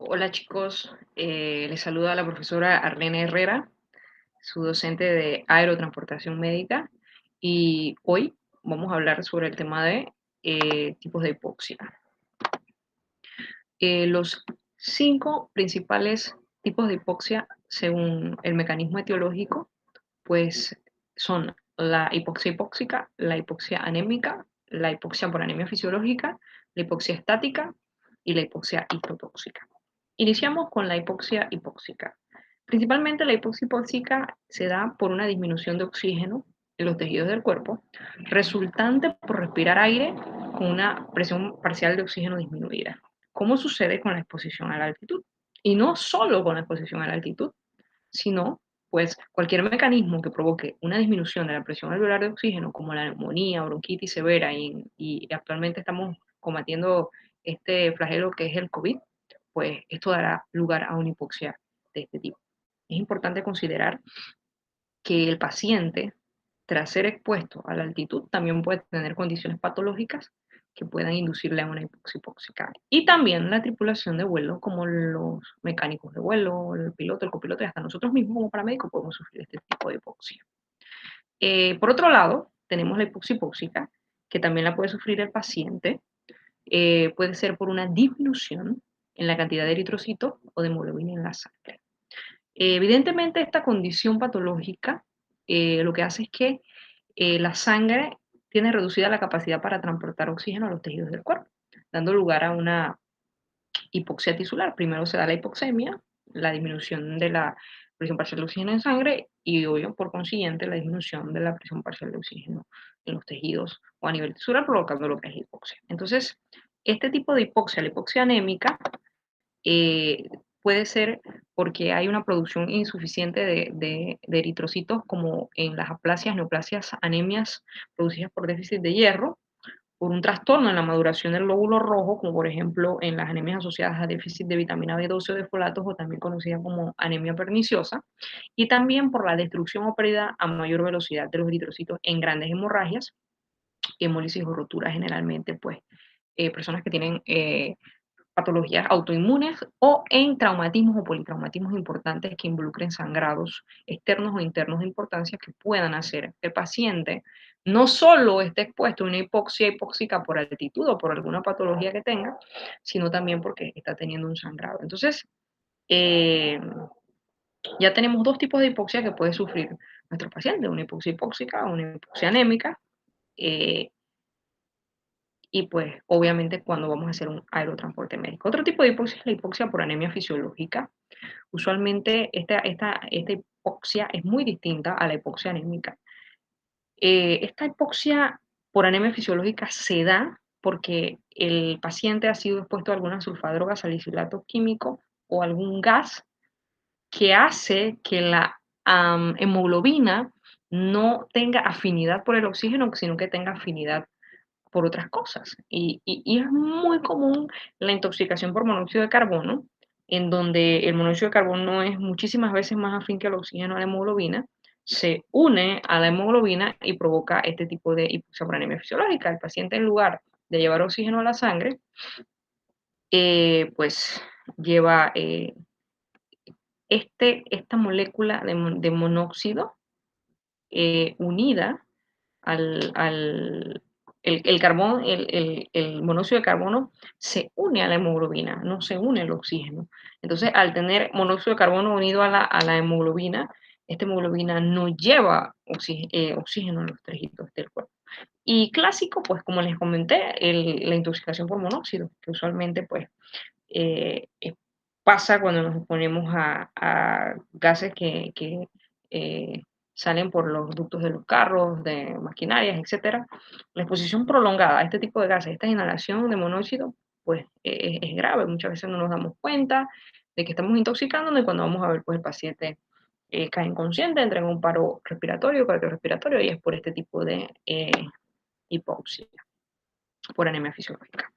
Hola chicos, les saluda la profesora Arlene Herrera, su docente de aerotransportación médica, y hoy vamos a hablar sobre el tema de tipos de hipoxia. Los 5 principales tipos de hipoxia, según el mecanismo etiológico, pues son la hipoxia hipóxica, la hipoxia anémica, la hipoxia por anemia fisiológica, la hipoxia estática y la hipoxia hipotóxica. Iniciamos con la hipoxia hipóxica. Principalmente la hipoxia hipóxica se da por una disminución de oxígeno en los tejidos del cuerpo, resultante por respirar aire con una presión parcial de oxígeno disminuida. ¿Cómo sucede con la exposición a la altitud? Y no solo con la exposición a la altitud, sino pues cualquier mecanismo que provoque una disminución de la presión alveolar de oxígeno, como la neumonía, bronquitis severa, y actualmente estamos combatiendo este flagelo que es el COVID, pues esto dará lugar a una hipoxia de este tipo. Es importante considerar que el paciente, tras ser expuesto a la altitud, también puede tener condiciones patológicas que puedan inducirle a una hipoxia hipóxica. Y también la tripulación de vuelo, como los mecánicos de vuelo, el piloto, el copiloto y hasta nosotros mismos como paramédicos podemos sufrir este tipo de hipoxia. Por otro lado, tenemos la hipoxia hipóxica, que también la puede sufrir el paciente. Puede ser por una disminución en la cantidad de eritrocitos o de hemoglobina en la sangre. Evidentemente, esta condición patológica lo que hace es que la sangre tiene reducida la capacidad para transportar oxígeno a los tejidos del cuerpo, dando lugar a una hipoxia tisular. Primero se da la hipoxemia, la disminución de la presión parcial de oxígeno en sangre y, obvio, por consiguiente, la disminución de la presión parcial de oxígeno en los tejidos o a nivel tisular, provocando lo que es hipoxia. Entonces, este tipo de hipoxia, la hipoxia anémica, eh, puede ser porque hay una producción insuficiente de eritrocitos, como en las aplasias, neoplasias, anemias producidas por déficit de hierro, por un trastorno en la maduración del glóbulo rojo, como por ejemplo en las anemias asociadas a déficit de vitamina B12 o de folatos, o también conocida como anemia perniciosa, y también por la destrucción o pérdida a mayor velocidad de los eritrocitos en grandes hemorragias, hemólisis o roturas generalmente, pues personas que tienen patologías autoinmunes o en traumatismos o politraumatismos importantes que involucren sangrados externos o internos de importancia que puedan hacer que el paciente no solo esté expuesto a una hipoxia hipóxica por altitud o por alguna patología que tenga, sino también porque está teniendo un sangrado. Entonces, eh, ya tenemos dos tipos de hipoxia que puede sufrir nuestro paciente, una hipoxia hipóxica o una hipoxia anémica. eh, y pues obviamente cuando vamos a hacer un aerotransporte médico. Otro tipo de hipoxia es la hipoxia por anemia fisiológica. Usualmente esta hipoxia es muy distinta a la hipoxia anémica. Esta hipoxia por anemia fisiológica se da porque el paciente ha sido expuesto a alguna sulfadroga, salicilato químico o algún gas que hace que la hemoglobina no tenga afinidad por el oxígeno, sino que tenga afinidad por otras cosas. Y es muy común la intoxicación por monóxido de carbono, en donde el monóxido de carbono es muchísimas veces más afín que el oxígeno a la hemoglobina, se une a la hemoglobina y provoca este tipo de hipoxia por anemia fisiológica. El paciente, en lugar de llevar oxígeno a la sangre, pues lleva esta molécula de monóxido unida al el carbón, el monóxido de carbono se une a la hemoglobina, no se une al oxígeno. Entonces, al tener monóxido de carbono unido a la hemoglobina, esta hemoglobina no lleva oxígeno en los tejidos del cuerpo. Y clásico, pues como les comenté, la intoxicación por monóxido, que usualmente pues pasa cuando nos exponemos a gases que salen por los ductos de los carros, de maquinarias, etcétera. La exposición prolongada a este tipo de gases, esta inhalación de monóxido, pues es grave. Muchas veces no nos damos cuenta de que estamos intoxicándonos y cuando vamos a ver, pues el paciente cae inconsciente, entra en un paro respiratorio, cardiorrespiratorio y es por este tipo de hipoxia, por anemia fisiológica.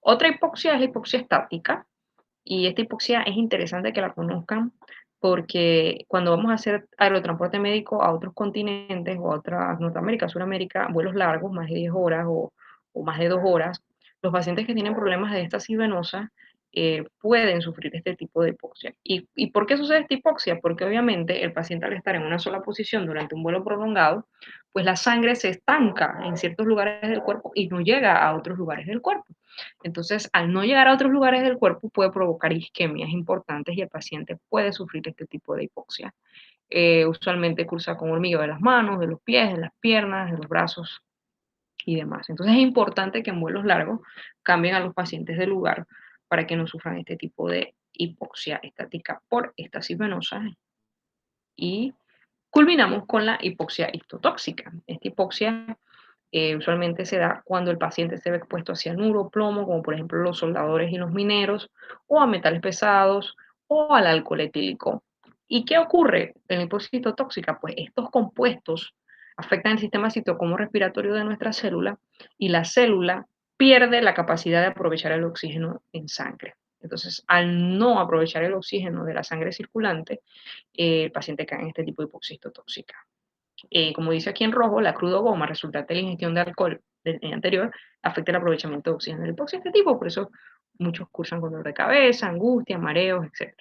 Otra hipoxia es la hipoxia estática, y esta hipoxia es interesante que la conozcan porque cuando vamos a hacer aerotransporte médico a otros continentes o a otras, Norteamérica, Suramérica, vuelos largos, más de 10 horas o más de 2 horas, los pacientes que tienen problemas de éstasis venosa pueden sufrir este tipo de hipoxia. ¿Y por qué sucede esta hipoxia? Porque obviamente el paciente al estar en una sola posición durante un vuelo prolongado, pues la sangre se estanca en ciertos lugares del cuerpo y no llega a otros lugares del cuerpo. Entonces, al no llegar a otros lugares del cuerpo, puede provocar isquemias importantes y el paciente puede sufrir este tipo de hipoxia. Usualmente cursa con hormigueo de las manos, de los pies, de las piernas, de los brazos y demás. Entonces es importante que en vuelos largos cambien a los pacientes de lugar para que no sufran este tipo de hipoxia estática por estasis venosa. Y culminamos con la hipoxia histotóxica. Esta hipoxia usualmente se da cuando el paciente se ve expuesto a cianuro, plomo, como por ejemplo los soldadores y los mineros, o a metales pesados, o al alcohol etílico. ¿Y qué ocurre en la hipoxia histotóxica? Pues estos compuestos afectan el sistema citocromo respiratorio de nuestra célula y la célula pierde la capacidad de aprovechar el oxígeno en sangre. Entonces, al no aprovechar el oxígeno de la sangre circulante, el paciente cae en este tipo de hipoxia histotóxica. Como dice aquí en rojo, la crudogoma resultante de la ingestión de alcohol del día anterior afecta el aprovechamiento de oxígeno del hipoxia de este tipo, por eso muchos cursan con dolor de cabeza, angustia, mareos, etc.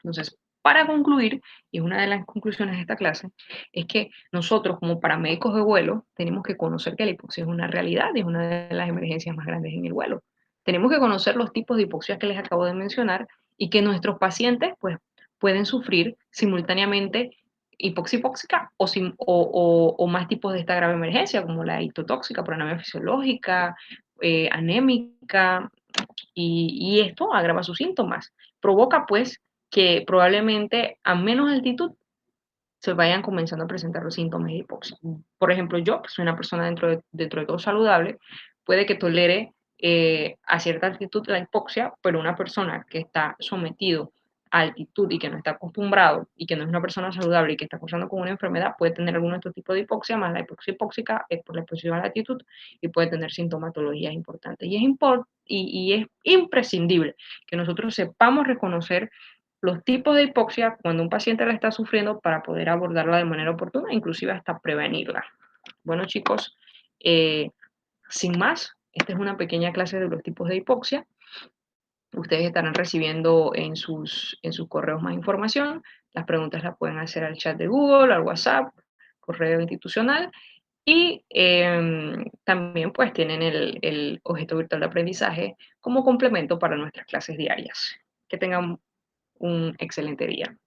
Entonces, para concluir, y una de las conclusiones de esta clase, es que nosotros como paramédicos de vuelo tenemos que conocer que la hipoxia es una realidad y es una de las emergencias más grandes en el vuelo. Tenemos que conocer los tipos de hipoxia que les acabo de mencionar y que nuestros pacientes pues, pueden sufrir simultáneamente hipoxia hipóxica o más tipos de esta grave emergencia, como la histotóxica por anemia fisiológica, anémica, y esto agrava sus síntomas. Provoca pues que probablemente a menos altitud se vayan comenzando a presentar los síntomas de hipoxia. Por ejemplo, yo, que soy una persona dentro de todo saludable, puede que tolere a cierta altitud la hipoxia, pero una persona que está sometido a altitud y que no está acostumbrado y que no es una persona saludable y que está cursando con una enfermedad puede tener alguno de estos tipos de hipoxia, más la hipoxia hipóxica es por la exposición a la altitud y puede tener sintomatologías importantes. Y es imprescindible que nosotros sepamos reconocer los tipos de hipoxia cuando un paciente la está sufriendo para poder abordarla de manera oportuna, inclusive hasta prevenirla. Bueno, chicos, eh, sin más, esta es una pequeña clase de los tipos de hipoxia. Ustedes estarán recibiendo en sus correos más información. Las preguntas las pueden hacer al chat de Google, al WhatsApp, correo institucional. Y también pues tienen el objeto virtual de aprendizaje como complemento para nuestras clases diarias. Que tengan un excelente día.